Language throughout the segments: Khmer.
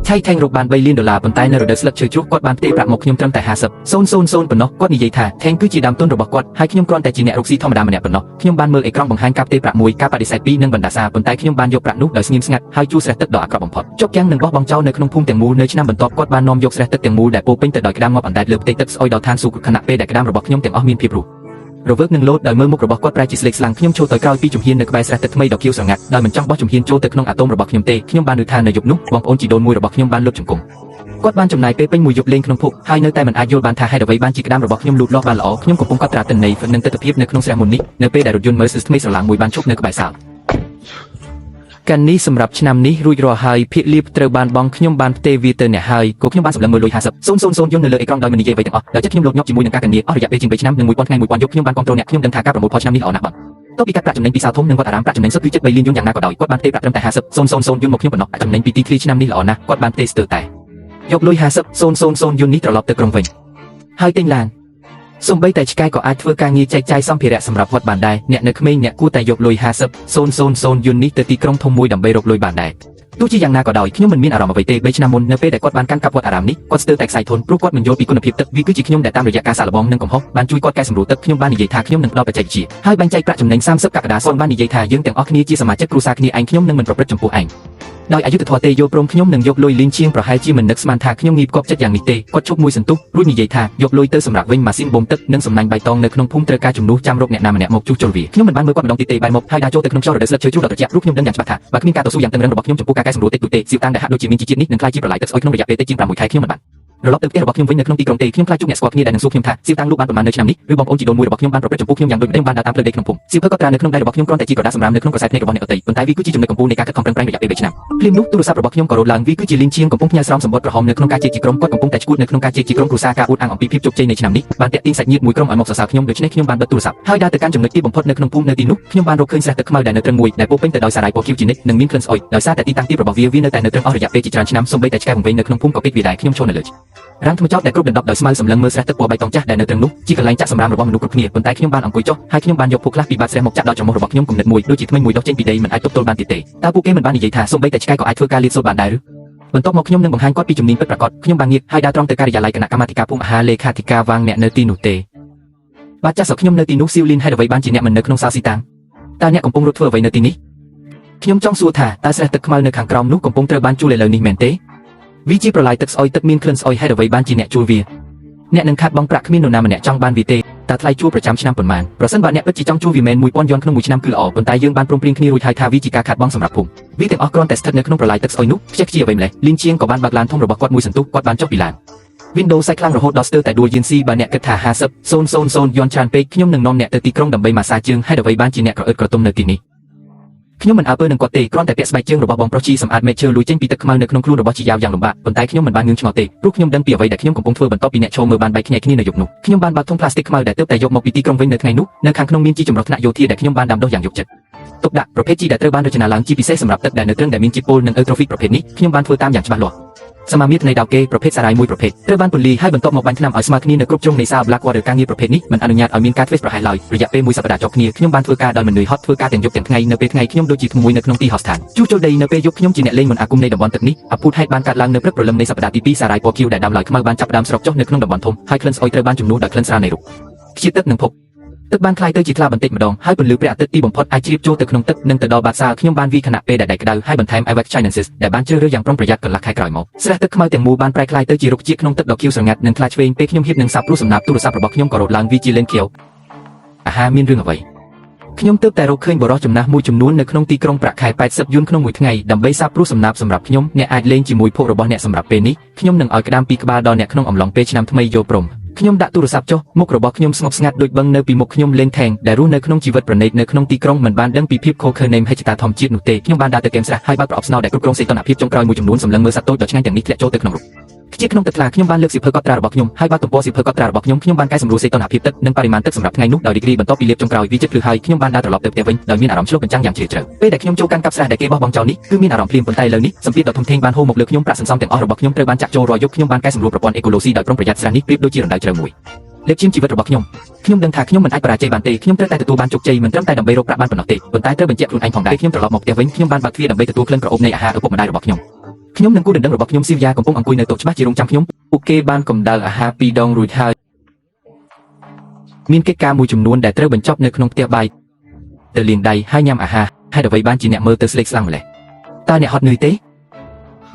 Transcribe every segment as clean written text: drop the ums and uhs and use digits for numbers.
ឆៃថេងរកបាន$3 លានប៉ុន្តែនៅរដូវស្លឹកឈើជ្រុះគាត់បានផ្ទេរប្រាក់មកខ្ញុំត្រឹមតែ50,000ប៉ុណ្ណោះគាត់និយាយថាថេងគឺជាដើមទុនរបស់គាត់ហើយខ្ញុំគ្រាន់តែជាអ្នករកស៊ីធម្មតាម្នាក់ប៉ុណ្ណោះខ្ញុំបានមើលអេក្រង់បង្ហាញការផ្ទេរប្រាក់មួយការបដិសេធពីរនិងបណ្ដាសាប៉ុន្តែខ្ញុំបានយកប្រាក់នោះដោយស្ងៀមស្ងាត់ហើយជួស្រេះទឹកដ៏អាក្រក់បំផុតជប់យ៉ាងនឹងបោះបង់ចោលនៅក្នុងភូមិទាំងមូលនៅឆ្នាំបន្ទាប់គាត់បាននាំយកស្រេះទឹកទាំងមូលដែលពោពេញទៅដោយក្តាមងាប់អណ្ដែតលើផ្ទៃទឹកស្អុយដល់ឋានសួគ៌ខណៈពេលដែលក្តាមរបស់ខ្ញុំទាំងអស់មានភាពរស់រវើកនឹងលោតដោយមើលមុខរបស់គាត់ប្រែជាស្លេកស្លាំងខ្ញុំចូលទៅក្រោយពីជំហាននៅក្បែរស្រះទឹកថ្មីដ៏ខៀវស្រងាត់ដោយមិនចង់បោះជំហានចូលទៅក្នុងអាតូមរបស់ខ្ញុំទេខ្ញុំបានឮថានៅយប់នោះបងប្អូនជីដូនមួយរបស់ខ្ញុំបានលុបជង្គង់គាត់បានចំណាយពេលពេញមួយយប់លេងក្នុងភពហើយនៅតែមិនអាចយល់បានថាហេតុអ្វីបានជាក្តាមរបស់ខ្ញុំលូតលាស់បានល្អខ្ញុំកំពុងកត់ត្រាទិន្នន័យនិងទស្សនវិជ្ជានៅក្នុងស្រះមុននេះនៅពេលដែលរថយន្ត Mercedes ថ្មីស្រឡាំងមួយបានឈប់នៅក្បែរសាលកាន់នេះសម្រាប់ឆ្នាំនេះរួចរាល់ហើយភាគលាភត្រូវបានបងខ្ញុំបានផ្ទេរវាទៅអ្នកហើយក៏ខ្ញុំបានសម្លឹងមើលលុយ50,000យន្តនៅលើអេក្រង់ដោយមិននិយាយអ្វីទាំងអស់ដោយចិត្តខ្ញុំលោតញាប់ជាមួយនឹងការកញ្ញាអស់រយៈពេលជាង3ឆ្នាំនិង1000ថ្ងៃ1000យប់ខ្ញុំបានគ្រប់គ្រងអ្នកខ្ញុំដឹងថាការប្រមូលផលឆ្នាំនេះល្អណាស់បងតបពីការប្រាក់ចំណេញពីសាលធំនិងវត្តអារាមប្រាក់ចំណេញសុទ្ធគឺជិត3 លានយន្តយ៉ាងណាក៏ដោយគាត់បានផ្ទេរប្រាក់ត្រឹមតែ50,000យន្តមកខ្ញុំប៉ុណ្ណោះចំណេញពីទីធ្លាឆ្នាំនេះល្អណាស់គាត់បានផ្ទេរស្ទើរតែយកលុយ50,000យន្តនេះត្រឡប់ទៅក្រុងវិញហើយទិញឡានសូម្បីតែឆ្កែក៏អាចធ្វើការងារចែកចាយសម្ភារៈសម្រាប់វត្តបានដែរអ្នកនៅក្មេងអ្នកគួរតែយកលុយ50,000យន្តនេះទៅទីក្រុងធំមួយដើម្បីរកលុយបានដែរទោះជាយ៉ាងណាក៏ដោយខ្ញុំមិនមានអារម្មណ៍អ្វីទេ3ឆ្នាំមុននៅពេលដែលគាត់បានកាន់កាប់វត្តអារាមនេះគាត់ស្ទើរតែខ្សែធនព្រោះគាត់មិនយល់ពីគុណភាពទឹកវាគឺជាខ្ញុំដែលតាមរយៈការសាកល្បងនិងកំហុសបានជួយគាត់កែសម្រួលទឹកខ្ញុំបាននិយាយថាខ្ញុំនឹងផ្ដល់បច្ចេកវិទ្យាហើយបែងចែកប្រាក់ចំណេញ30កក្កដាសូនបាននិយាយថាយើងទាំងអស់គ្នាជាសមាជិកគ្រួសារគ្នាឯងខ្ញុំនឹងមិនប្រព្រឹត្តចំពោះឯងដោយអយុត្តិធម៌ទេយល់ព្រមខ្ញុំនឹងយកលុយលីងជាងប្រហែលជាមិននឹកស្មានថាខ្ញុំងាយផ្គប់ចិត្តយ៉ាងនេះទេគាត់ជប់មួយសន្ទុះរួចនិយាយថាយកលុយទៅសម្រាប់វិញម៉ាស៊ីនបូមទឹកនិងសំណាញ់បៃតងនៅក្នុងភូមិត្រូវការជំនួសចាំរកអ្នកណាម្នាក់មកជួសជុលវាខ្ញុំមិនបានមើលគាត់ម្ដងទៀតទេបែរមកហើយដើរចូលទៅក្នុងខ្យល់រដូវស្លឹកឈើជ្រុះដ៏ត្រជាក់ព្រោះខ្ញុំដឹងយ៉ាងច្បាស់ថាបើគ្មានការតស៊ូយ៉ាងតឹងរ៉ឹងរបស់ខ្ញុំចំពោះការកែសម្រួលតិចតួចទេសៀវតាំងដែលហាក់ដូចជាមានជីជាតិនេះនឹងក្លាយជាប្រឡាយទឹកស្អុយក្នុងរយៈពេលតិចជាង6ខែខ្ញុំមិនបានរលប់ទៅផ្ទះរបស់ខ្ញុំវិញនៅក្នុងទីក្រុងទេខ្ញុំខ្លាចជួបអ្នកស្គាល់គ្នាដែលនឹងសួរខ្ញុំថាសៀវតាំងលោកបានប្រមាណនៅឆ្នាំនេះឬបងប្អូនជីដូនមួយរបស់ខ្ញុំបានប្រព្រឹត្តចំពោះខ្ញុំយ៉ាងដូចខ្ញុំបានដើរតាមផ្លូវដីក្នុងភូមិសៀវភៅកត់ត្រានៅក្នុងដៃរបស់ខ្ញុំគ្រាន់តែជាក្រដាសសម្រាមនៅក្នុងក្រសែភ្នែករបស់អ្នកដទៃប៉ុន្តែវាគឺជាចំណុចកំពូលនៃការខិតខំប្រឹងប្រែងរយៈពេល3ឆ្នាំភ្លាមនោះទូរស័ព្ទរបស់ខ្ញុំក៏រត់ឡើងវាគឺជាលីងជាងកំពុងផ្ញើស្រោមសម្បត្តិក្រហមនៅក្នុងការជែកជាក្រុមគាត់កំពុងតែឈួតនៅក្នុងការជែកជាក្រុមគ្រួសារការអួតអាងអំពីភាពជោគជ័យនៃឆ្នាំនេះបានតាក់ទាញសាច់ញាតិមួយក្រុមឲ្យមកសរសើរខ្ញុំដូច្នេះខ្ញុំបានបិទទូរស័ព្ទហើយដើរទៅកាន់ចំណុចទីបំផុតនៅក្នុងភូមិនៅទីនោះខ្ញុំបានរកឃើញស្រះទឹកខ្មៅដែលនៅត្រឹងមួយដែលពោពេញទៅដោយសារ៉ាយពណ៌ខៀវជានិច្ចនិងមានក្លិនស្អុយដោយសារតែទីតាំងទីរបស់វានៅតែនៅត្រឹងអស់រយៈពេលជាច្រើនឆ្នាំសូម្បីតែឆ្កែវង្វេងនៅក្នុងភូមិក៏គេចវាដែរខ្ញុំឈរនៅលើរាំងថ្មចោតដែលគ្រប់ដណ្ដប់ដោយស្មៅសម្លឹងមើលស្រះទឹកពណ៌បៃតងចាស់ដែលនៅត្រឹងនោះជាកន្លែងចាក់សម្រាមរបស់មនុស្សគ្រប់គ្នាប៉ុន្តែខ្ញុំបានអង្គុយចុះហើយខ្ញុំបានយកភក់ខ្លះពីបាតស្រះមកចាក់ដល់ច្រមុះរបស់ខ្ញុំគំនិតមួយដូចជាធ្មេញមួយដុសចេញពីដីមិនអាចទប់ទល់បានទៀតទេតើពួកគេមិនបាននិយាយថាសូម្បីតែឆ្កែក៏អាចធ្វើការលាបសូត្របានដែរឬបន្ទាប់មកខ្ញុំនឹងបង្ហាញគាត់ពីជំនាញពិតប្រាកដខ្ញុំបានងាកហើយដើរត្រង់ទៅការិយាល័យគណៈកម្មាធិការភូមិអាហារលេខាធិការវាងអ្នកនៅទីនោះទេបាទចាស់ស្រុកខ្ញុំនៅទីនោះស៊ីវលីនហេតុអ្វីបានជាអ្នកមិននៅក្នុងសាលស៊ីតាំងតើអ្នកកំពុងរត់ធ្វើអ្វីនៅទីនេះខ្ញុំចង់សួរថាតើស្រះទឹកខ្មៅនៅខាងក្រោមនោះកំពុងត្រូវបានជួលឥឡូវនេះមែនទេវាជាប្រឡាយទឹកស្អុយទឹកមានក្លិនស្អុយហេតុអ្វីបានជាអ្នកជួលវាអ្នកនឹងខាត់បង់ប្រាក់គ្មាននរណាម្នាក់ចង់បានវាទេតើថ្លៃជួលប្រចាំឆ្នាំប៉ុន្មានប្រសិនបើអ្នកពិតជាចង់ជួលវាមែន1000យន្តក្នុងមួយឆ្នាំគឺល្អប៉ុន្តែយើងបានព្រមព្រៀងគ្នារួចហើយថាវាជាការខាត់បង់សម្រាប់ភូមិវាទាំងអស់គ្រាន់តែស្ថិតនៅក្នុងប្រឡាយទឹកស្អុយនោះខ្ជិះខ្ជាអ្វីម្លេះលីនជាងក៏បានបើកឡានធំរបស់គាត់មួយសន្ទុះគាត់បានចុះពីឡាន Windows សាច់ខ្លាំងរហូតដល់ស្ទើរតែដួលយានស៊ីបើអ្នកគិតថា50,000យន្តច្រើនពេកខ្ញុំនឹងនាំអ្នកទៅទីក្រុងដើម្បីម៉ាស្សាជើងហេតុអ្វីបានជាអ្នកក្រអឺតក្រទុំនៅទីនេះខ្ញុំមិនអើពើនឹងគាត់ទេគ្រាន់តែពាក់ស្បែកជើងរបស់បងប្រុសជីសម្អាតមេឃឈើលួចចេញពីទឹកខ្មៅនៅក្នុងខ្លួនរបស់ជីយ៉ាវយ៉ាងលំបាកប៉ុន្តែខ្ញុំមិនបានងឿងឆ្ងល់ទេព្រោះខ្ញុំដឹងពីអ្វីដែលខ្ញុំកំពុងធ្វើបន្ទាប់ពីអ្នកឈរមើលបានបែកខ្ញែកគ្នានៅយប់នោះខ្ញុំបានបើកធុងផ្លាស្ទិកខ្មៅដែលទើបតែយកមកពីទីក្រុងវិញនៅថ្ងៃនោះនៅខាងក្នុងមានជីចម្រុះថ្នាក់យោធាដែលខ្ញុំបានដាំដុះយ៉ាងយកចិត្តទុកដាក់ប្រភេទជីដែលត្រូវបានរចនាឡើងជាពិសេសសម្រាប់ទឹកដែលនៅទ្រឹងដែលមានជាតិពុលនិងអ៊ឺត្រូហ្វិកប្រភេទនេះខ្ញុំបានធ្វើតាមយ៉ាងច្បាស់លាស់សមាមាត្រនៃដោកេប្រភេទសារ៉ាយមួយប្រភេទត្រូវបានពន្លីហើយបន្ទាប់មកបាញ់ថ្នាំឲ្យស្មើគ្នានៅគ្រប់ជ្រុងនៃសាល Blackwater ការងារប្រភេទនេះមិនអនុញ្ញាតឲ្យមានការធ្វេសប្រហែសឡើយរយៈពេលមួយសប្តាហ៍ជាប់គ្នាខ្ញុំបានធ្វើការដោយមិននឿយហត់ធ្វើការទាំងយប់ទាំងថ្ងៃនៅពេលថ្ងៃខ្ញុំដូចជាធ្មួយនៅក្នុងទីហោះស្ថានជួសជុលដីនៅពេលយប់ខ្ញុំជាអ្នកលេងមន្តអាគមនៃតំបន់ទឹកនេះអភូតហេតុបានកើតឡើងនៅព្រឹកព្រលឹមនៃសប្តាហ៍ទី2សារ៉ាយពណ៌ខៀវដែលដាំឡើយខ្មៅបានចាប់ផ្ដើមស្រកចុះនៅក្នុងតំបន់ធំហើយក្លិនស្អុយត្រូវបានជំនួសដោយក្លិនស្រាលនៃរុក្ខជាតិទឹកនិងភពទឹកបានคล้ายទៅជាថ្លាបន្តិចម្ដងហើយពន្លឺព្រះអាទិត្យទីបំផុតអាចជ្រាបចូលទៅក្នុងទឹកនិងទៅដល់បាតសាលខ្ញុំបានវាយខណៈពេលដែលក្តៅហើយបន្ថែម Avex chinensis ដែលបានជ្រើសរើសយ៉ាងប្រុងប្រយ័ត្នកន្លះខែក្រោយមកស្រះទឹកខ្មៅទាំងមូលបានប្រែក្លាយទៅជារុក្ខជាតិក្នុងទឹកដ៏ខៀវស្រងាត់និងថ្លាឆ្វេងពេលខ្ញុំហៀបនឹងសាប់ព្រោះសំណាបទូរស័ព្ទរបស់ខ្ញុំក៏រត់ឡើងវាជាលេនខៀវអាហារមានរឿងអ្វីខ្ញុំទើបតែរកឃើញបរិសុទ្ធចំណាស់មួយចំនួននៅក្នុងទីក្រុងប្រាក់ខែ80យួនក្នុងមួយថ្ងៃដើម្បីសាប់ព្រោះសំណាបសម្រាប់ខ្ញុំអ្នកអាចលេងជាមួយភពរបស់អ្នកសម្រាប់ពេលនេះខ្ញុំនឹងឲ្យក្តាមពីក្បាលដល់អ្នកក្នុងអំឡុងពេលឆ្នាំថ្មីយកព្រមខ្ញុំដាក់ទូរស័ព្ទចុះមុខរបស់ខ្ញុំស្ងប់ស្ងាត់ដូចបឹងនៅពីមុខខ្ញុំលេងថេងដែលរស់នៅក្នុងជីវិតប្រណីតនៅក្នុងទីក្រុងមិនបានដឹងពីភាពខុសខើនៃមហិច្ឆតាធម្មជាតិនោះទេខ្ញុំបានដើរទៅកែមស្រះហើយបើកប្រអប់ស្នោដែលគ្រប់គ្រងសីតុណ្ហភាពចុងក្រោយមួយចំនួនសម្លឹងមើលសត្វតូចដ៏ឆ្ងាញ់ទាំងនេះធ្លាក់ចូលទៅក្នុងរូបខ្ជិះក្នុងទឹកថ្លាខ្ញុំបានលើកសៀវភៅកត់ត្រារបស់ខ្ញុំហើយបើកទំព័រសៀវភៅកត់ត្រារបស់ខ្ញុំបានកែសម្រួលសីតុណ្ហភាពទឹកនិងបរិមាណទឹកសម្រាប់ថ្ងៃនោះដោយរីករាយបន្ទាប់ពីលាបចុងក្រោយវាជិតភ្លឺហើយខ្ញុំបានដើរត្រឡប់ទៅផ្ទះវិញដោយមានអារម្មណ៍ឆ្លុះបញ្ចាំងយ៉ាងជ្រាលជ្រៅពេលដែលខ្ញុំចូលកាន់កាប់ស្រះដែលគេបោះបង់ចោលនេះគឺមានអារម្មណ៍ភ្លាមប៉ុន្តែឥឡូវនេះសម្ពាធដ៏ធំធេងបានហូរមកលើខ្ញុំប្រាក់សន្សំទាំងអស់របស់ខ្ញុំត្រូវបានចាក់ចូលរាល់យប់ខ្ញុំបានកែសម្រួលប្រព័ន្ធអេកូឡូស៊ីដោយប្រុងប្រយ័ត្នស្រះនេះប្រៀបដូចជារណ្ដៅជ្រៅមួយលេបឈាមជីវិតរបស់ខ្ញុំដឹងថាខ្ញុំមិនអាចបរាជ័យបានទេខ្ញុំត្រូវតែទទួលបានជោគជ័យមិនត្រឹមតែដើម្បីរកប្រាក់បានប៉ុណ្ណោះទេប៉ុន្តែត្រូវបញ្ជាក់ខ្លួនឯងផងដែរខ្ញុំត្រឡប់មកផ្ទះវិញខ្ញុំបានបើកទ្វារដើម្បីទទួលក្លិនក្រអូបនៃអាហារឪពុកម្ដាយរបស់ខ្ញុំ ខ្ញុំនឹងគូដណ្ដឹងរបស់ខ្ញុំស៊ីវយ៉ាកំពុងអង្គុយនៅតុច្បាស់ជារងចាំខ្ញុំពួកគេបានកំដៅអាហារ2ដងរួចហើយមានកិច្ចការមួយចំនួនដែលត្រូវបញ្ចប់នៅក្នុងផ្ទះបាយទៅលាងដៃហើយញ៉ាំអាហារហេតុអ្វីបានជាអ្នកមើលទៅស្លេកស្លាំងម្ល៉េះតើអ្នកហត់នឿយទ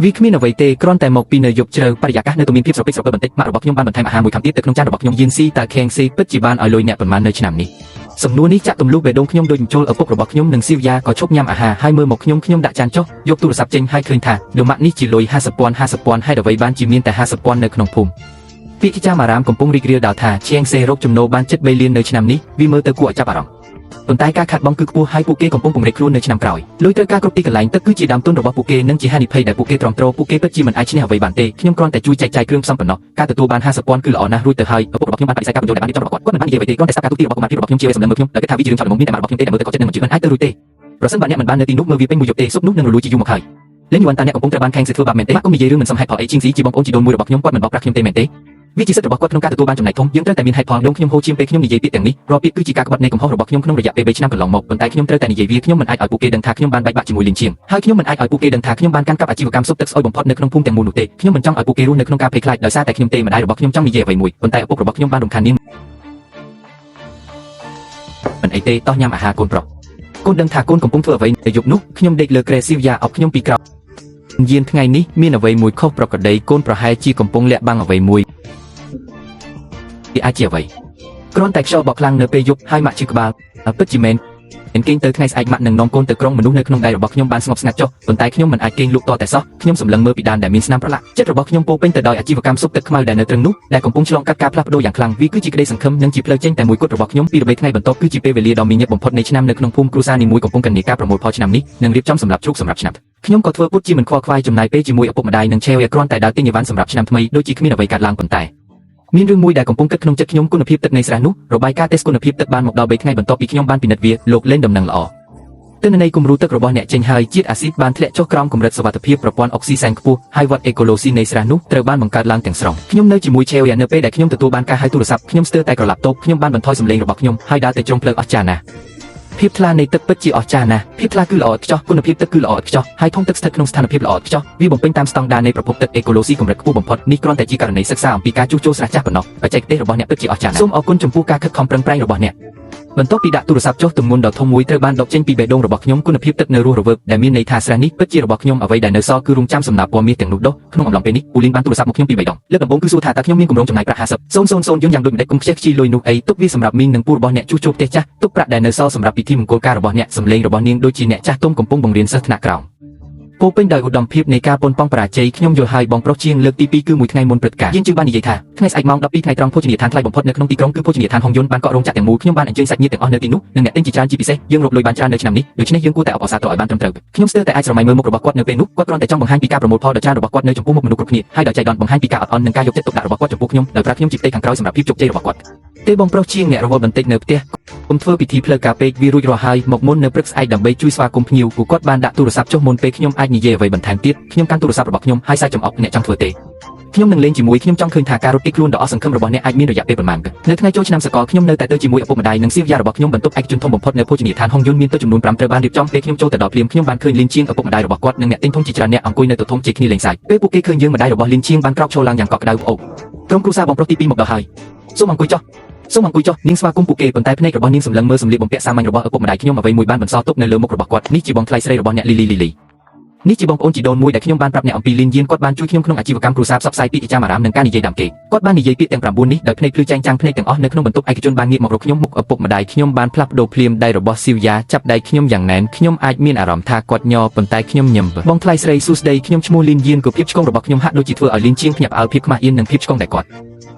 េវាគ្មានអ្វីទេគ្រាន់តែមកពីនៅយប់ជ្រៅបរិយាកាសនៅតែមានភាពស្រពេចស្រពិលបន្តិចម៉ាក់របស់ខ្ញុំបានបន្ថែមអាហារមួយខាំទៀតទៅក្នុងចានរបស់ខ្ញុំយៀនស៊ីតើខេងស៊ីពិតជាបានឲ្យលុយអ្នកប៉ុន្មាននៅឆ្នាំនេះសំណួរនេះចាក់ទម្លុះបេះដូងខ្ញុំដូចបញ្ចូលឪពុករបស់ខ្ញុំនិងស៊ីវយ៉ាក៏ឈប់ញ៉ាំអាហារហើយមើលមកខ្ញុំដាក់ចានចុះយកទូរស័ព្ទចេញហើយឃើញថាលោកម៉ាក់នេះជាលុយ50,000ហេតុអ្វីបានជាមានតែ50,000នៅក្នុងភូមិពាក្យចាមអារាមកំពុងរីករាលដាលថាឈៀងសេរកចំណូលបានជិត3លាននៅឆ្នាំនេះវាមើលទៅគួរឲ្យចាប់អារម្មណ៍ប៉ុន្តែការខាត់បងគឺខ្ពស់ហើយពួកគេកំពុងពង្រីកខ្លួននៅឆ្នាំក្រោយលុយត្រូវការគ្រប់ទីកន្លែងទឹកគឺជាដើមទុនរបស់ពួកគេនិងជាហានិភ័យដែលពួកគេទ្រាំទ្រពួកគេពិតជាមិនអាចឈ្នះអ្វីបានទេខ្ញុំគ្រាន់តែជួយចែកចាយគ្រឿងផ្សំប៉ុណ្ណោះការទទួលបាន50,000គឺល្អណាស់រួចទៅហើយឪពុករបស់ខ្ញុំបានបដិសេធការបញ្ចូលដែលបានរៀបចំរបស់គាត់មិនបាននិយាយអ្វីទេគ្រាន់តែស្ដាប់ការទូទារបស់កុមារភាពរបស់ខ្ញុំជាសម្លឹងមើលខ្ញុំដែលគិតថាវាជារឿងចោលល្មមមានតែរបស់ខ្ញុំទេដែលមើលទៅក៏ចិត្តនឹងមិនជឿមិនអាចទៅរួចទេប្រសិនបើអ្នកមិនបាននៅទីនោះមើលវាពេញមួយយប់ទេសុបនោះនឹងរលួយជាយូរមកហើយលេងយូរតើអ្នកកំពុងត្រូវបានខេងសិធ្វើបាបមែនទេម៉ាក់កុំនិយាយរឿងមិនសមហេតុផលអីជាងស៊ីជាបងប្អូនជីដូនមួយរបស់ខ្ញុំគាត់មិនបោកប្រាស់ខ្ញុំទេមែនទេវាជាសិទ្ធិរបស់គាត់ក្នុងការទទួលបានចំណែកធំយើងត្រូវតែមានហេតុផលដងខ្ញុំហូរឈាមពេលខ្ញុំនិយាយពាក្យទាំងនេះរាល់ពាក្យគឺជាការក្បត់នៃកំហុសរបស់ខ្ញុំក្នុងរយៈពេល3ឆ្នាំកន្លងមកប៉ុន្តែខ្ញុំត្រូវតែនិយាយវាខ្ញុំមិនអាចឲ្យពួកគេដឹងថាខ្ញុំបានបែកបាក់ជាមួយលីងឈៀងហើយខ្ញុំមិនអាចឲ្យពួកគេដឹងថាខ្ញុំបានកាន់កាប់អាជីវកម្មស៊ុបទឹកស្អុយបំផុតនៅក្នុងភូមិទាំងមូលនោះទេខ្ញុំមិនចង់ឲ្យពួកគេរស់នៅក្នុងការភ័យខ្លាចដោយសារតែខ្ញុំទេម្ដាយរបស់ខ្ញុំចង់និយាយអ្វីមួយប៉ុន្តែឪពុករបស់ខ្ញុំបានរំខាននាងមិនអីទេតោះញ៉ាំអាហារកូនប្រុសកូនដឹងថាកូនកំពុងធ្វើអ្វីនៅយប់នោះខ្ញុំដេកលើគ្រែស៊ីវយ៉ាអបខ្ញុំពីក្រោយយានថ្ងៃនេះមានអ្វីមួយខុសប្រក្រតីកូនប្រហែលជាកំពុងលាក់បាំងអ្វីមួយវាអាចជាអ្វីគ្រាន់តែខ្យល់បក់ខ្លាំងនៅពេលយប់ហើយម៉ាក់ជិះក្បាលពិតជាមែនគេងទៅថ្ងៃស្អែកម៉ាក់នឹងនាំកូនទៅក្រុងមនុស្សនៅក្នុងដៃរបស់ខ្ញុំបានស្ងប់ស្ងាត់ចុះប៉ុន្តែខ្ញុំមិនអាចគេងលក់តតែសោះខ្ញុំសម្លឹងមើលពីដានដែលមានស្នាមប្រឡាក់ចិត្តរបស់ខ្ញុំពោពេញទៅដោយអាជីវកម្មស៊ុបទឹកខ្មៅដែលនៅត្រឹងនោះដែលកំពុងឆ្លងកាត់ការផ្លាស់ប្ដូរយ៉ាងខ្លាំងវាគឺជាក្តីសង្ឃឹមនិងជាផ្លូវចេញតែមួយគត់របស់ខ្ញុំពីរបីថ្ងៃបន្ទាប់គឺជាពេលវេលាដ៏មានញឹកបំផុតនៃឆ្នាំនៅក្នុងភូមិគ្រួសារនីមួយកំពុងកញ្ញាការប្រមូលផលឆ្នាំនេះនិងរៀបចំសម្រាប់ជ្រូកសម្រាប់ឆ្នាំខ្ញុំក៏ធ្វើពុតជាមិនខ្វល់ខ្វាយចំណាយពេលជាមួយឪពុកម្ដាយនិងឆេវគ្រាន់តែដើរទិញអីវ៉ាន់សម្រាប់ឆ្នាំថ្មីដូចជាគ្មានអ្វីកើតឡើងប៉ុន្តែមានរឿងមួយដែលកំពុងគិតក្នុងចិត្តខ្ញុំគុណភាពទឹកនៃស្រះនោះរបាយការណ៍តេស្តគុណភាពទឹកបានមកដល់3ថ្ងៃបន្ទាប់ពីខ្ញុំបានពិនិត្យវាលោកលេងដំណឹងល្អទិន្នន័យគំរូទឹករបស់អ្នកចេញហើយជាតិអាស៊ីតបានធ្លាក់ចុះក្រោមកម្រិតសុវត្ថិភាពប្រព័ន្ធអុកស៊ីសែនខ្ពស់ហើយវដ្តអេកូឡូស៊ីនៃស្រះនោះត្រូវបានបង្កើតឡើងទាំងស្រុងខ្ញុំនៅជាមួយឆេវយ៉ានៅពេលដែលខ្ញុំទទួលបានការហៅទូរស័ព្ទខ្ញុំស្ទើរតែក្រឡាប់តូបខ្ញុំបានបន្ថយសំឡេងរបស់ខ្ញុំហើយដើរទៅជ្រុងផ្លូវអស្ចារ្យណាស់ភាពថ្លានៃទឹកពិតជាអស្ចារ្យណាស់ភាពថ្លាគឺល្អឥតខ្ចោះគុណភាពទឹកគឺល្អឥតខ្ចោះហើយធំទឹកស្ថិតក្នុងស្ថានភាពល្អឥតខ្ចោះវាបំពេញតាមស្តង់ដារនៃប្រភពទឹកអេកូឡូស៊ីកម្រិតខ្ពស់បំផុតនេះគ្រាន់តែជាករណីសិក្សាអំពីការជួសជុលស្រះចាស់ប៉ុណ្ណោះបច្ចេកទេសរបស់អ្នកពិតជាអស្ចារ្យណាស់សូមអរគុណចំពោះការខិតខំប្រឹងប្រែងរបស់អ្នកបន្ទាប់ពីដាក់ទូរស័ព្ទចុះទម្ងន់ដ៏ធំមួយត្រូវបានដកចេញពីបេះដូងរបស់ខ្ញុំគុណភាពទឹកនៅរស់រវើកដែលមានន័យថាស្រះនេះពិតជារបស់ខ្ញុំអ្វីដែលនៅសល់គឺរងចាំសំណាពណ៌មាសទាំងនោះដុះក្នុងអំឡុងពេលនេះពូលីនបានទូរស័ព្ទមកខ្ញុំពី3ដងលើកដំបូងគឺសួរថាតើខ្ញុំមានគម្រោងចំណាយប្រាក់50,000យើងយ៉ាងដូចម្ដេចកុំខ្ជិះខ្ជីលុយនោះអីទុកវាសម្រាប់មីងនិងពូរបស់អ្នកជួសជុលផ្ទះចាស់ទុកប្រាក់ដែលនៅសល់សម្រាប់ពិធីមង្គលការរបស់អ្នកសម្លេងរបស់នាងដូចជាអ្នកចាស់ទុំកំពុងបង្រៀនសិស្សថ្នាក់ក្រោមពោពេញដោយឧត្តមភាពនៃការប៉ុនប៉ងបរាជ័យខ្ញុំយល់ហើយបងប្រុសជាងលើកទី2គឺមួយថ្ងៃមុនព្រឹត្តិការណ៍យើងជឿបាននិយាយថាថ្ងៃស្អែកម៉ោង12ថ្ងៃត្រង់ភោជនីយដ្ឋានថ្លៃបំផុតនៅក្នុងទីក្រុងគឺភោជនីយដ្ឋានហុងយុនបានកក់រោងចក្រទាំងមូលខ្ញុំបានអញ្ជើញសាច់ញាតិទាំងអស់នៅទីនោះនិងអ្នកទិញជាច្រើនជាពិសេសយើងរកលុយបានច្រើននៅឆ្នាំនេះដូច្នេះយើងគួរតែអបអរសាទរឲ្យបានត្រឹមត្រូវខ្ញុំស្ទើរតែអាចស្រមៃមើលមុខរបស់គាត់នៅពេលនោះគាត់គ្រាន់តែចង់បង្ហាញពីការប្រមូលផលដ៏ច្រើនរបស់គាត់នៅចំពោះមុខមនុស្សគ្រប់គ្នាហើយដោយចៃដន្យបង្ហាញពីការអត់អន់និងការយកចិត្តទុកដាក់របស់គាត់ចំពោះខ្ញុំដោយប្រាប់ខ្ញុំជាផ្ទៃខាងក្រោយសម្រាប់ភាពជោគជ័យរបស់គាត់ទេបងប្រុសជាងអ្នករវល់បន្តិចនៅផ្ទះខ្ញុំធ្វើពិធីផ្លូវការពេកវារួចរាល់ហើយមកមុននៅព្រឹកស្អែកដើម្បីជួយស្វាគមន៍ភ្ញៀវពួកគាត់បានដាក់ទូរស័ព្ទចុះមុនពេលខ្ញុំអាចនិយាយអ្វីបន្ថែមទៀតខ្ញុំកាន់ទូរស័ព្ទរបស់ខ្ញុំហើយសាច់ចំអប់អ្នកចង់ធ្វើទេខ្ញុំនឹងលេងជាមួយខ្ញុំចង់ឃើញថាការរត់គេចខ្លួនដ៏អស់សង្ឃឹមរបស់អ្នកអាចមានរយៈពេលប៉ុន្មាននៅថ្ងៃចូលឆ្នាំសកលខ្ញុំនៅតែទៅជាមួយឪពុកម្ដាយនិងស៊ីវយ៉ារបស់ខ្ញុំបន្ទប់ឯកជនធំបំផុតនៅភោជនីយដ្ឋានហុងយុនមានទឹកចំនួន5ត្រូវបានរៀបចំពេលខ្ញុំចូលទៅដល់ភ្លាមខ្ញុំបានឃើញលីនឈៀងឪពុកម្ដាយរបស់គាត់និងអ្នកទិញធំជាច្រើនអ្នកអង្គុយនៅតុធំជិះគ្នាលេងសើចពេលពួកគេឃើញយើងម្ដាយរបស់លីនឈៀងបានក្រោកឈរឡើងយ៉ាងកក់ក្ដៅអូក្រុមគ្រួសារបងប្រុសទី2មកដល់ហើយសូមអង្គុយចុះនាងស្វាគមន៍ពួកគេប៉ុន្តែភ្នែករបស់នាងសម្លឹងមើលសម្លៀកបំពាក់សាមញ្ញរបស់ឪពុកម្ដាយខ្ញុំអ្វីមួយបានបន្សល់ទុកនៅលើមុខរបស់គាត់នេះជាបងថ្លៃស្រីរបស់អ្នកលីនេះជាបងប្អូនជីដូនមួយដែលខ្ញុំបានប្រាប់អ្នកអំពីលីនយានគាត់បានជួយខ្ញុំក្នុងអាជីវកម្មគ្រួសារផ្សព្វផ្សាយពាក្យចាំអារាមនិងការនិយាយដើមគេគាត់បាននិយាយពាក្យទាំង9នេះដោយភ្នែកភ្លឺចែងចាំងភ្នែកទាំងអស់នៅក្នុងបន្ទប់ឯកជនបានងាកមករកខ្ញុំមុខឪពុកម្ដាយខ្ញុំបានផ្លាស់ប្ដូរភ្លាមដៃរបស់ស៊ីវយ៉ាចាប់ដៃខ្ញុំយ៉ាងណែនខ្ញុំអាចមានអារម្មណ៍ថាគាត់ញ័រប៉ុន្តែខ្ញុំញឹមបងថ្លៃស្រីសួស្ដីខ្ញុំឈ្មោះលីនយានក៏ភាពឆ្កងរបស់ខ្ញុំហាក់ដូចជាធ្វើឲ្យលីនជាងភ្ញាក់ផ្អើលភាពខ្មាស់អៀននិងភាពឆ្កងដែលគាត់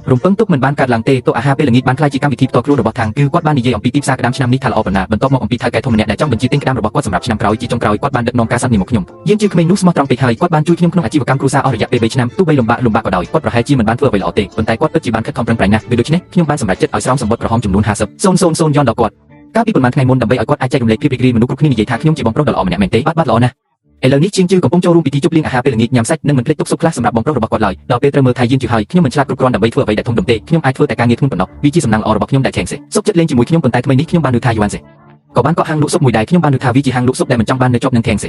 រំពឹងទុកមិនបានកើតឡើងទេតុអាហារពេលល្ងាចបានក្លាយជាកម្មវិធីផ្ទាល់ខ្លួនរបស់ខាងគឺគាត់បាននិយាយអំពីទីផ្សារក្តាមឆ្នាំនេះថាល្អប៉ុណ្ណាបន្ទាប់មកអំពីថៅកែធំម្នាក់ដែលចង់បញ្ជាទិញក្តាមរបស់គាត់សម្រាប់ឆ្នាំក្រោយជាចុងក្រោយគាត់បានដឹកនាំការសន្និមកខ្ញុំយើងជាក្មេងនោះស្មោះត្រង់ពេកហើយគាត់បានជួយខ្ញុំក្នុងអាជីវកម្មគ្រួសារអស់រយៈពេល3ឆ្នាំទោះបីលំបាកក៏ដោយគាត់ប្រហែលជាមិនបានធ្វើអ្វីល្អទេប៉ុន្តែគាត់ពិតជាបានខិតខំប្រឹងប្រែងណាស់ដូច្នេះខ្ញុំបានសម្រេចចិត្តឲ្យស្រោមសម្បត្តិក្រហមចំនួន50,000យ៉នដល់គាត់កាលពីប៉ុន្មានថ្ងៃមុនដើម្បីឲ្យគាត់អាចចែករំលែកភាពរីករាយមនុស្សគ្រប់គ្នានិយាយថាខ្ញុំជាបងប្រុសដ៏ល្អម្នាក់មែនទេបាទល្អណាស់ឥឡូវនេះជាងជឿកំពុងចូលរួមពិធីជប់លៀងអាហារពេលល្ងាចញ៉ាំសាច់និងមិនភ្លេចទុកស៊ុបខ្លះសម្រាប់បងប្រុសរបស់គាត់ឡើយដល់ពេលត្រូវមើលថាយានជឿហើយខ្ញុំមិនឆ្លាតគ្រប់គ្រាន់ដើម្បីធ្វើអ្វីដែលធំដុំទេខ្ញុំអាចធ្វើតែការងារធ្ងន់ប៉ុណ្ណោះវាជាសំណាងល្អរបស់ខ្ញុំដែលខេងសេស៊ុបចិត្តលេងជាមួយខ្ញុំប៉ុន្តែថ្មីនេះខ្ញុំបានឮថាយូវ៉ាន់សេក៏បានកក់ហាងលក់ស៊ុបមួយដែរខ្ញុំបានឮថាវាជាហាងលក់ស៊ុបដែលមិនចង់បាននៅជាប់នឹងខេងសេ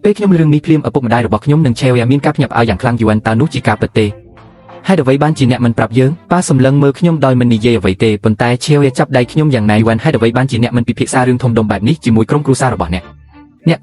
ពេលខ្ញុំរឿងនេះភ្លាមឪពុកម្ដាយរបស់ខ្ញុំនឹងឆេវមានការភ្ញាក់ផ្អើលយ៉ាងខ្លាំងយូរតើនោះជាការពិតទេហើយអ្វីបានជាអ្នកមិនប្រាប់យើងប៉ាសម្លឹងមើលខ្ញុំដោយមិននិយាយអ្វីទេប៉ុន្តែឆេវចាប់ដៃខ្ញុំយ៉ាងណាយវ៉ាន់ហើយអ្វីបានជាអ្នកមិនពិភាក្សារឿងធំដុំបែបនេះជាមួយក្រុមគ្រួសាររបស់អ្ន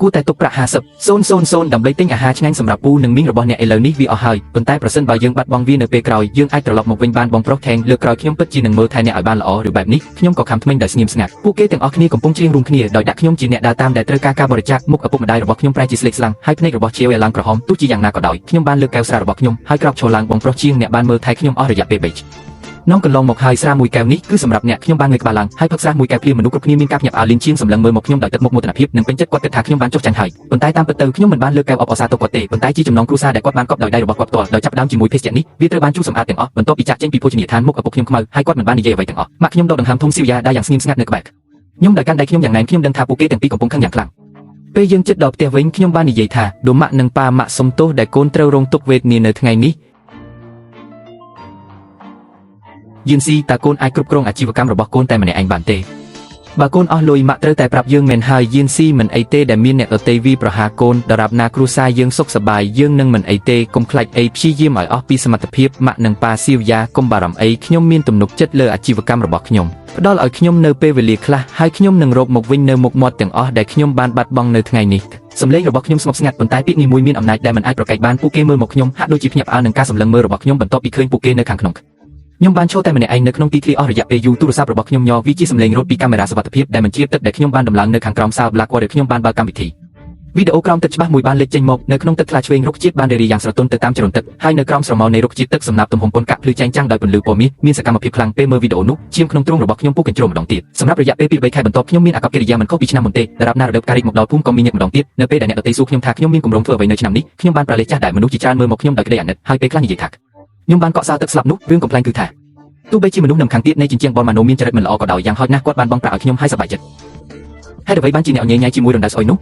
កគួរតែទុកប្រាក់50,000ដើម្បីទិញអាហារឆ្ងាញ់សម្រាប់ពូនិងមីងរបស់អ្នកឥឡូវនេះវាអស់ហើយប៉ុន្តែប្រសិនបើយើងបាត់បង់វានៅពេលក្រោយយើងអាចត្រឡប់មកវិញបានបងប្រុសថេងលើកក្រោយខ្ញុំពិតជានឹងមើលថែអ្នកឲ្យបានល្អឬបែបនេះខ្ញុំក៏ខំថ្មិញដោយស្ងៀមស្ងាត់ពួកគេទាំងអស់គ្នាកំពុងច្រៀងរួមគ្នាដោយដាក់ខ្ញុំជាអ្នកដើរតាមដែលត្រូវការការបរិច្ចាគមុខឪពុកម្ដាយរបស់ខ្ញុំប្រែជាស្លេកស្លាំងហើយភ្នែករបស់ជាវឡើងក្រហមទោះជាយ៉ាងណាក៏ដោយខ្ញុំបានលើកកែវស្រារបស់ខ្ញុំហើយក្រោកឈរឡើងបងប្រុសជាងអ្នកបានមើលថែខ្ញុំអស់រយៈពេល3នំកន្លងមកហើយស្រាមួយកែវនេះគឺសម្រាប់អ្នកខ្ញុំបានងើយក្បាលឡើងហើយផឹកស្រាមួយកែវភ្លាមមនុស្សគ្រប់គ្នាមានការភ្ញាក់ផ្អើលលៀនជាងសម្លឹងមើលមកខ្ញុំដោយទឹកមុខមោទនភាពនិងពេញចិត្តគាត់គិតថាខ្ញុំបានចុះចាញ់ហើយប៉ុន្តែតាមពិតទៅខ្ញុំមិនបានលើកកែវអបអរសាទរគាត់ទេប៉ុន្តែជាចំណងគ្រួសារដែលគាត់បានកប់ដោយដៃរបស់គាត់ផ្ទាល់ដោយចាប់ដើមជាមួយភេសជ្ជៈនេះវាត្រូវបានជូរសម្អាតទាំងអស់បន្ទាប់ពីចាក់ចេញពីភោជនីយដ្ឋានមុខឪពុកខ្ញុំខ្មៅហើយគាត់មិនបាននិយាយអ្វីទាំងអស់ម៉ាក់ខ្ញុំដកដង្ហើមធំស៊ីវយ៉ាដែរយ៉ាងស្ងៀមស្ងាត់នៅក្បែរខ្ញុំដោយកាន់ដៃខ្ញុំយ៉ាងណែនខ្ញុំដឹងថាពួកគេទាំងពីរកំពុងខឹងយ៉ាងខ្លាំងពេលយើងជិតដល់ផ្ទះវិញខ្ញុំបាននិយាយថាដូម៉ាក់និងប៉ាម៉ាក់សុំទោសដែលកូនត្រូវរងទុក្ខវេទនានៅថ្ងៃនេះយិនស៊ីតើកូនអាចគ្រប់គ្រងអាជីវកម្មរបស់កូនតែម្នាក់ឯងបានទេបើកូនអស់លុយម៉ាក់ត្រូវតែប្រាប់យើងមែនហើយយិនស៊ីមិនអីទេដែលមានអ្នកដទៃវីប្រហារកូនដរាបណាគ្រួសារយើងសុខសប្បាយយើងនឹងមិនអីទេកុំខ្លាចអីព្យាយាមឲ្យអស់ពីសមត្ថភាពម៉ាក់និងប៉ាស៊ីវយ៉ាកុំបារម្ភអីខ្ញុំមានទំនុកចិត្តលើអាជីវកម្មរបស់ខ្ញុំផ្ដល់ឲ្យខ្ញុំនៅពេលវេលាខ្លះហើយខ្ញុំនឹងរកមកវិញនៅមុខមាត់ទាំងអស់ដែលខ្ញុំបានបាត់បង់នៅថ្ងៃនេះសម្លេងរបស់ខ្ញុំស្ងប់ស្ងាត់ប៉ុន្តែពាក្យនីមួយមានអំណាចដែលមិនអាចប្រកែកបានពួកគេមើលមកខ្ញុំហាក់ដូចជាភ្ញាក់ផ្អើលនឹងការសម្លឹងមើលរបស់ខ្ញុំបន្ទាប់ពីឃើញពួកគេនៅខាងក្នុងខ្ញុំបានឈរតែម្នាក់ឯងនៅក្នុងទីធ្លាអស់រយៈពេលយូរទូរស័ព្ទរបស់ខ្ញុំញ័រវាជាសម្លេងរត់ពីកាមេរ៉ាសុវត្ថិភាពដែលមិនជាទឹកដែលខ្ញុំបានដំឡើងនៅខាងក្រោមសាល Blackwater ខ្ញុំបានបើកកម្មវិធីវីដេអូក្រោមទឹកច្បាស់មួយបានលេចចេញមកនៅក្នុងទឹកថ្លាឆ្វេងរុក្ខជាតិបានរារីយ៉ាងស្រទន់ទៅតាមចរន្តទឹកហើយនៅក្រោមស្រមោលនៃរុក្ខជាតិទឹកសំណាបទំហំប៉ុនកាក់ភ្លឺចែងចាំងដោយពន្លឺពណ៌មាសមានសកម្មភាពខ្លាំងពេលមើលវីដេអូនោះឈាមក្នុងទ្រូងរបស់ខ្ញុំពុះកញ្ជ្រោលម្ដងទៀតសម្រាប់រយៈពេល 2-3 ខែបន្ទាប់ខ្ញុំមានអាកប្បកិរិយាមិនខុសពីឆ្នាំមុនទេដរាបណារដូវការីកមកដល់ភូមិក៏មានញឹកម្ដងទៀតនៅពេលដែលអ្នកដទៃសួរខ្ញុំថាខ្ញុំមានគម្រោងធ្វើអ្វីនៅឆ្នាំនេះខ្ញុំបានប្រលេះចាស់ដែលមនុស្សជាច្រើនមើលមកខ្ញុំដោយក្តីអាណិតហើយពេលខ្លះនិយាយថាខ្ញុំបានកក់សោទឹកស្លាប់នោះរឿងកំប្លែងគឺថាទោះបីជាមនុស្សនៅខាងទៀតនៃជញ្ជាំងបលម៉ាណូមានចរិតមិនល្អក៏ដោយយ៉ាងហោចណាស់គាត់បានបងប្រាក់ឲ្យខ្ញុំឲ្យសប្បាយចិត្តហើយអ្វីបានជាអ្នកញ៉ៃញ៉ៃជាមួយរណ្ដៅស្អុយនោះ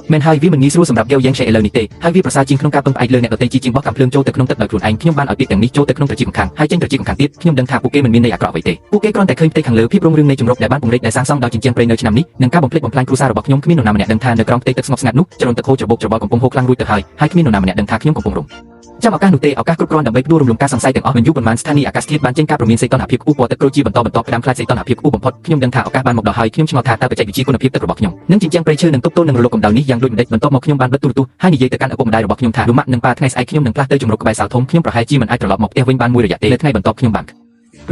មែនហើយវាមិនងាយស្រួលសម្រាប់យកយ៉ាងឆេឥឡូវនេះទេហើយវាប្រសើរជាងក្នុងការពឹងផ្អែកលើអ្នកដទៃជាងបោះកាំភ្លើងចូលទៅក្នុងទឹកដោយខ្លួនឯងខ្ញុំបានឲ្យពាក្យទាំងនេះចូលទៅក្នុងត្រចៀកម្ខាងហើយចេញត្រចៀកម្ខាងទៀតខ្ញុំដឹងថាពួកគេមិនមានន័យអាក្រក់អ្វីទេពួកគេគ្រាន់តែឃើញផ្ទៃខាងលើភាពរុងរឿងនៃជំរកដែលបានពង្រីកដែលសាងសង់ដោយជញ្ជាំងព្រៃនៅឆ្នាំនេះនិងការបំផ្លិចបំផ្លាញគ្រួសាររបស់ខ្ញុំគ្មាននរណាម្នាក់ដឹងថានៅក្រោមផ្ទៃទឹកស្ងប់ស្ងាត់នោះចរន្តទឹកហូរច្របូកច្របល់កំពុងហូរខ្លាំងរួចទៅហើយគ្មាននរណាម្នាក់ដឹងថាខ្ញុំកំពុងរំចាំឱកាសនោះទេឱកាសគ្រប់គ្រាន់ដើម្បីផ្ដួលរំលំការសង្ស័យទាំងអស់មិនយូរប៉ុន្មានស្ថានីយ៍អាកាសធាតុបានចេញការព្រមានសីតុណ្ហភាពខ្ពស់ពណ៌ទឹកក្រូចជាបន្តផ្ដាំខ្លាចសីតុណ្ហភាពខ្ពស់បំផុតខ្ញុំដឹងថាឱកាសបានមកដល់ហើយខ្ញុំឆ្ងល់ថាតើបច្ចេកវិទ្យាគុណភាពទឹករបស់ខ្ញុំនឹងជញ្ជាំងព្រៃឈើនឹងទប់ទល់នឹងរលកកម្ដៅនេះយ៉ាងដូចម្តេចបន្ទាប់មកខ្ញុំបានបិទទូរទស្សន៍ហើយនិយាយទៅកាន់ឪពុកម្ដាយរបស់ខ្ញុំថាលោកម៉ាក់និងប៉ាថ្ងៃស្អែកខ្ញុំនឹងផ្លាស់ទៅជំរកក្បែរសាលធំខ្ញុំប្រហែលជាមិនអាចត្រឡប់មកផ្ទះវិញបានមួយរយៈទេនៅថ្ងៃបន្ទាប់ខ្ញុំបាន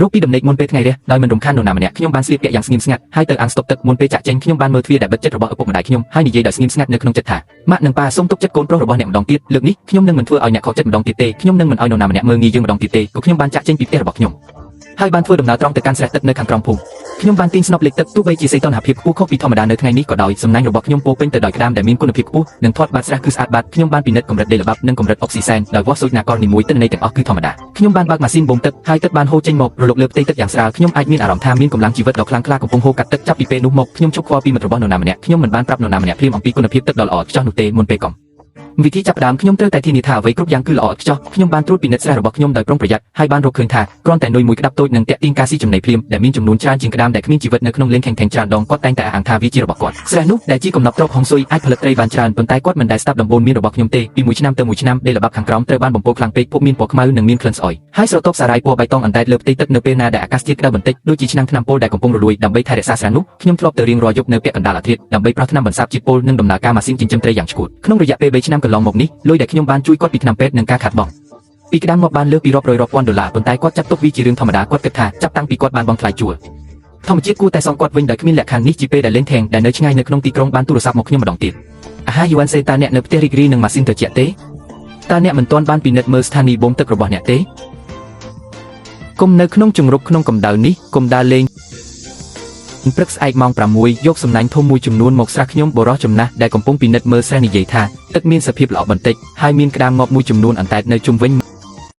រកពីដំណេកមុនពេលថ្ងៃរះដោយមិនរំខាននរណាម្នាក់ខ្ញុំបានស្លៀកពាក់យ៉ាងស្ងៀមស្ងាត់ហើយទៅអាងស្តុកទឹកមុនពេលចាក់ចេញខ្ញុំបានមើលទ្វារដែលបិទជិតរបស់ឪពុកម្ដាយខ្ញុំហើយនិយាយដោយស្ងៀមស្ងាត់នៅក្នុងចិត្តថាម៉ាក់និងប៉ាសូមទុកចិត្តកូនប្រុសរបស់អ្នកម្ដងទៀតលើកនេះខ្ញុំនឹងមិនធ្វើឲ្យអ្នកខកចិត្តម្ដងទៀតទេខ្ញុំនឹងមិនឲ្យនរណាម្នាក់មើលងាយយើងម្ដងទៀតទេក៏ខ្ញុំបានចាក់ចេញពីផ្ទះរបស់ខ្ញុំហើយបានធ្វើដំណើរត្រង់ទៅកាន់ស្រះទឹកនៅខាងក្រោមភូមិខ្ញុំបានទាញស្នប់លេខទឹកទោះបីជាសីតុណ្ហភាពខ្ពស់ខុសពីធម្មតានៅថ្ងៃនេះក៏ដោយសំណាញ់របស់ខ្ញុំពោពេញទៅដោយក្តាមដែលមានគុណភាពខ្ពស់និងធាត់បាតស្រះគឺស្អាតបាតខ្ញុំបានពិនិត្យកម្រិតដីល្បាប់និងកម្រិតអុកស៊ីសែនដោយវាស់សូចណាករនីមួយទិន្នន័យទាំងអស់គឺធម្មតាខ្ញុំបានបើកម៉ាស៊ីនបូមទឹកហើយទឹកបានហូរចេញមករលកលើផ្ទៃទឹកយ៉ាងស្រាលខ្ញុំអាចមានអារម្មណ៍ថាមានកម្លាំងជីវិតដ៏ខ្លាំងក្លាកំពុងហូរកាត់ទឹកចាប់ពីពេលនោះមកខ្ញុំជប់ខ្វល់ពីមិត្តរបស់នរណាម្នាក់ខ្ញុំមិនបានប្រាប់នរណាម្នាក់ភ្លាមអំពីគុណភាពទឹកដ៏ល្អឥតខ្ចោះនោះទេមុនពេលកំវិធីចាប់ផ្ដើមខ្ញុំត្រូវតែធានាថាអ្វីគ្រប់យ៉ាងគឺល្អឥតខ្ចោះខ្ញុំបានត្រួតពិនិត្យស្រះរបស់ខ្ញុំដោយប្រុងប្រយ័ត្នហើយបានរកឃើញថាគ្រាន់តែនុយមួយក្តាប់តូចនឹងតាក់ទាញការស៊ីចំណីភ្លាមដែលមានចំនួនច្រើនជាងក្តាមដែលគ្មានជីវិតនៅក្នុងលេងខេងៗច្រើនដងគាត់តែងតែអះអាងថាវាជារបស់គាត់ស្រះនោះដែលជាកំណប់ទ្រព្យហុងស៊ុយអាចផលិតត្រីបានច្រើនប៉ុន្តែគាត់មិនដែលស្ដាប់ដំបូន្មានរបស់ខ្ញុំទេពីមួយឆ្នាំទៅមួយឆ្នាំដីល្បាប់ខាងក្រោមត្រូវបានបំពុលខ្លាំងពេកភពមានពណ៌ខ្មៅនិងមានក្លិនស្អុយហើយស្រទាប់សារាយពណ៌បៃតងអណ្ដែតលើផ្ទៃទឹកនៅពេលណាដែលអាកាសធាតុក្តៅបន្តិចដូចជាឆ្នាំថ្នាំពុលដែលកំពុងរលួយដើម្បីថែរក្សាស្រះនោះខ្ញុំធ្លាប់ទៅរៀងរាល់យប់នៅពាក់កណ្ដាលអាធ្រាត្រដើម្បីប្រោះថ្នាំបន្សាបជាតិពុលនិងដំណើរការម៉ាស៊ីនចិញ្ចឹមត្រីយ៉ាងឆ្កួតក្នុងរយៈពេល3ឆ្នាំកន្លងមកនេះលុយដែលខ្ញុំបានជួយគាត់ពីថ្នាំពេទ្យនិងការខាតបង់ពីក្តាមមកបានលើសពីរាប់រយរាប់ពាន់ដុល្លារប៉ុន្តែគាត់ចាត់ទុកវាជារឿងធម្មតាគាត់គិតថាចាប់តាំងពីគាត់បានបង់ថ្លៃជួលធម្មជាតិគួរតែសងគាត់វិញដោយគ្មានលក្ខខណ្ឌនេះជាពេលដែលលេងថេងដែលនៅឆ្ងាយនៅក្នុងទីក្រុងបានទូរស័ព្ទមកខ្ញុំម្ដងទៀតអាហារយូអានសេតាអ្នកនៅផ្ទះរីករាយនឹងម៉ាស៊ីនត្រជាក់ទេតើអ្នកមិនទាន់បានពិនិត្យមើលស្ថានីយ៍បូមទឹករបស់អ្នកទេគុំនៅក្នុងជង្រុកក្នុងកម្ដៅនេះគុំដើរលេងព្រឹកស្អែកម៉ោង6យកសំណាញ់ធំមួយចំនួនមកស្រះខ្ញុំបរោះចំណាស់ដែលកំពុងពិនិត្យមើលស្រះនិយាយថាទឹកមានសភាពល្អបន្តិចហើយមានក្តាមងប់មួយចំនួនអណ្តែតនៅជុំវិញ